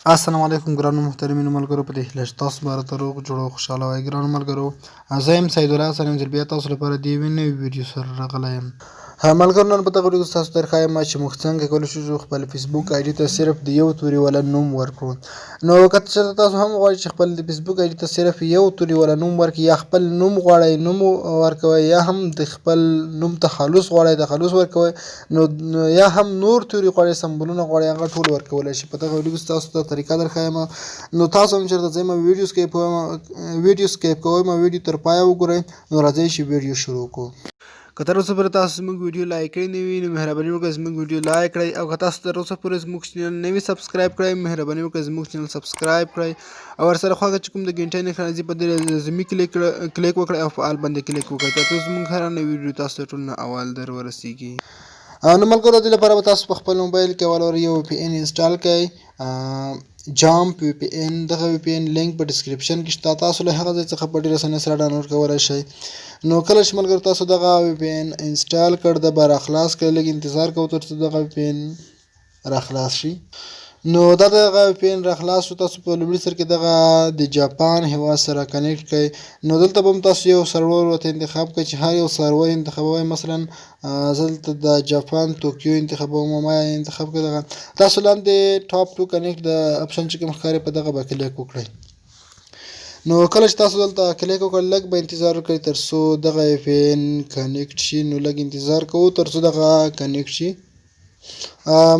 السلام علیکم ګرانو محترمینو ملګرو، په دې هیله چې تاسو به راته روغ جوړ او خوشحاله وئ. ګرانو ملګرو، زه یم سید الله حسن، یم ځل بیا تاسو لپاره د یوې نوې ویډیو سره راغلی یم. ملګرو، نن په دغه ویډیو کې تاسو ته درښایم چې موږ څنګه کولی شو خپل فیسبوک آی ډي ته صرف د یو توري والا نوم ورکړو. نو که چېرته تاسو هم غواړئ چې خپل د فیسبوک آی ډي ته صرف یو توري والا نوم ورکړئ، یا خپل نوم غواړئ نوم ورکوئ، یا هم د خپل نوم تخلص غواړئ تخلص ورکوئ، نو یا هم نور توري غواړئ سمبولونه غواړئ، هغه ټول ورکولی شئ. په دغه ویډیو کې تاسو ته طریقه درښایم. نو تاسو هم چېرته ځئ ویډیو سکیپ کوئ، ویډیو تر پایه وګورئ. نو راځئ چې ویډیو شروع کړو. که تر اوسه پورې تاسو زموږ ویډیو لایک کړی نه وي نو مهرباني وکړئ زموږ ویډیو لایک کړئ، او که تاسو تر اوسه پورې زموږ چینل نه وي سبسکرایب کړی مهرباني وکړئ زموږ چینل سبسکرایب کړئ، او ورسره خواږه چې کوم د ګنټۍ نښه راځي په دې لازمي کلیک وکړئ او په آل باندې کلیک وکړئ، تر څو زموږ هره نوې ویډیو تاسو ته ټول نه اول در ورسیږي. نو ملګرو، د دې لپاره به تاسو په خپل موبایل کې اول یو وي پی ان انسټال کړئ، جامپ وي پی ان. دغه وي پی ان لینک په ډسکرپشن کې شته، تاسو له هغه ځای څخه په ډېره اسانۍ سره ډاونلوډ کولی شئ. نو کله چې ملګرو تاسو دغه وي پی ان انسټال کړ، د به راخلاص کړئ، لږ انتظار کوو تر څو دغه وي پی ان راخلاص شي. نو دا دغه وي پی ان راخلاص شو، تاسو په لومړي سر کې دغه د جاپان هېواد سره کنیکټ کړئ. نو دلته به هم تاسو یو سرور ورته انتخاب کړئ چې هر یو سرور انتخابوئ. مثلا زه دلته د جاپان توکیو انتخابوم، ما انتخاب کړئ. دغه تاسو لاندې ټاپ ټو کنیکټ د اپشن چې کوم ښکاري په دغه به کلیک وکړئ. نو کله چې تاسو دلته کلیک وکړئ، لږ به انتظار وکړئ تر څو دغه وي پی ان کنیکټ شي. نو لږ انتظار کوو تر څو دغه کنیکټ شي.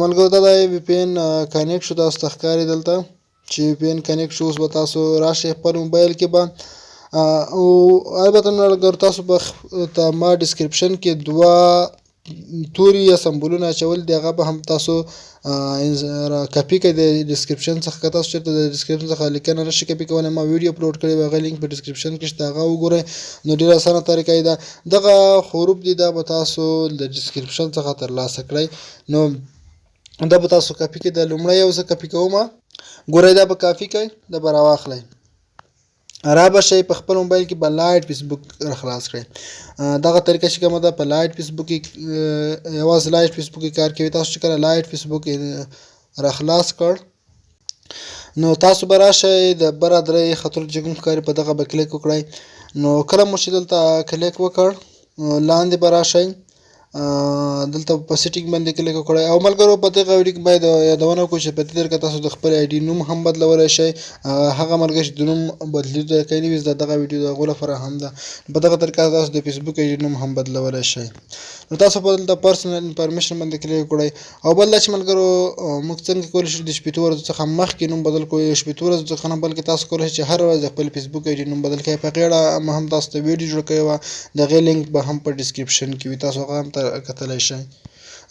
ملګرو، دا د وي پی ان کنیکټ شو، تاسو ته ښکاري دلته چې وي پی ان کنیکټ شو. اوس به تاسو راشئ خپل موبایل کې به، او البته ملګرو تاسو به ته ما ډسکرپشن کې دوه توري یا سمبولونه اچولي دي، هغه به هم تاسو کاپي کړئ د ډسکرپشن څخه. که تاسو چېرته د ډسکرپشن څخه لیکنه نشئ کاپي کولی، ما ویډیو اپلوډ کړی وي، هغه لینک په ډسکرپشن کې شته، هغه وګورئ. نو ډېره اسانه طریقه یې ده. دغه حروف دي دا به تاسو د ډسکرپشن څخه ترلاسه کړئ. نو دا به تاسو کاپي کړئ. د لومړی یو زه کاپي کوم، ګورئ دا به کاپي کړئ، دا به راواخلئ، را به شئ په خپل موبایل کې به لایټ فیسبوک راخلاص کړئ. دغه طریقه چې کومه ده په لایټ فیسبوک کې یوازې لایټ فیسبوک کې کار کوي. تاسو چې کله لایټ فیسبوک راخلاص کړ، نو تاسو به راشئ د بره درې خطونه چې کوم ښکاري په دغه به کلیک وکړئ. نو کله مو چې دلته کلیک وکړ، لاندې به راشئ، دلته په سیټینګ باندې کلیک وکړئ. او ملګرو، په دغه ویډیو کې باید یادونه وکړو چې په دې طریقه تاسو د خپل آی ډي نوم هم بدلولی شئ. هغه ملګري چې د نوم بدلېدو طریقه یې نه وي زده، دغه ویډیو د هغو لپاره هم ده. په دغه طریقه تاسو د فیسبوک آی ډي نوم هم بدلولی شئ. نو تاسو په دلته پرسنل انفارمیشن باندې کلیک وکړئ. او بل دا چې ملګرو، موږ څنګه کولی شو د 15 ورځو څخه مخکې نوم بدل کړو، 15 ورځو څخه نه، بلکې تاسو کولی شئ چې هر ورځ د خپل فیسبوک آی ډي نوم بدل کړئ. په هغې اړه ما هم تاسو ته ویډیو جوړه کړې وه، د هغې لینک به هم په ډسکرپشن کې وي، تاسو هغه هم کتلی شئ.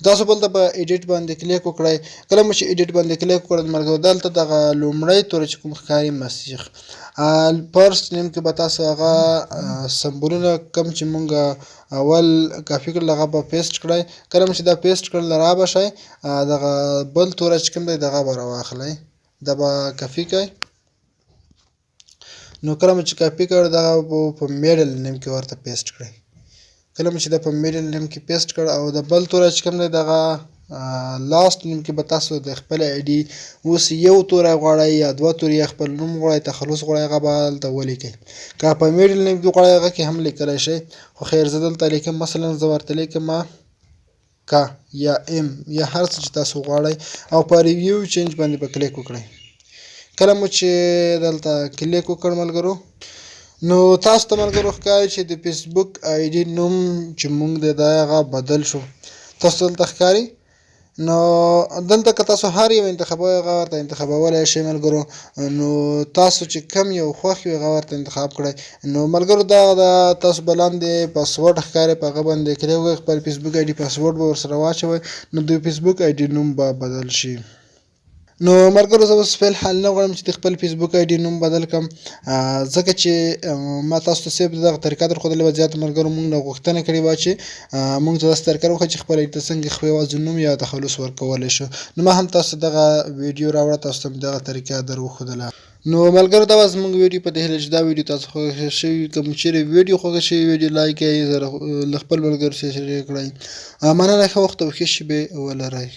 تاسو بل ته په ایډیټ باندې کلیک وکړئ. کله مو چې ایډیټ باندې کلیک وکړئ ملګرو، دلته دغه لومړی توری چې کوم ښکاري مسیح، فرست نیم کې به تاسو هغه سمبولونه کوم چې مونږ اول کاپي کړل هغه به پیسټ کړئ. کله مو چې دا پیسټ کړل، را به شئ دغه بل توری چې کوم دی دغه به راواخلئ، دا به کاپي کړئ. نو کله مو چې کاپي کړ، دغه به په میډل نیم کې ورته پیسټ کړئ. کله مو چې دا په میډل نیم کې پیسټ کړ، او د بل توری چې کوم دی دغه لاست نیم کې به تاسو د خپل آی ډي اوس یو توری غواړئ یا دوه توري، یا خپل نوم غواړئ تخلص غواړئ، هغه به هلته ولیکئ. که په میډل نیم کې غواړئ هغه کې هم لیکلی شئ، خو خیر زه دلته لیکم. مثلا زه ورته لیکم کا یا ام یا هر څه چې تاسو غواړئ، او په ریویو چینج باندې به کلیک وکړئ. کله مو چې دلته کلیک وکړ ملګرو، نو تاسو ته ملګرو ښکاري چې د فیسبوک آی ډي نوم چې مونږ دی دا هغه بدل شو. تاسو دلته ښکاري. نو دلته که تاسو هر یو انتخابوئ هغه ورته انتخابولی شئ ملګرو. نو تاسو چې کم یو خوښ وي هغه ورته انتخاب کړئ. نو ملګرو، دا تاسو به لاندې پاسورډ ښکاري، په هغه باندې کلیک وکړئ، خپل فیسبوک آی ډي پاسورډ به ورسره واچوئ، نو د فیسبوک آی ډي نوم به بدل شي. نو ملګرو، زه اوس فی الحال نه غواړم چې د خپل فیسبوک آی ډي نوم بدل کړم، ځکه چې ما تاسو ته صرف دغه طریقه درښودلې وه. زیات ملګرو مونږ نه غوښتنه کړې وه چې مونږ ته داسې طریقه وښایي چې خپل آی ډي ته څنګه یوازې نوم یا تخلص ورکولی شو. نو ما هم تاسو ته دغه ویډیو راوړه، تاسو ته مې دغه طریقه در وښودله. نو ملګرو، دا وه زموږ ویډیو. په دې هیله چې دا ویډیو تاسو خوښه شوي، که مو چیرې ویډیو خوښه شوي ویډیو لایک کړئ، له خپل ملګرو سره شریک کړئ. مننه، ښه وخت او ښې شېبې ولرئ.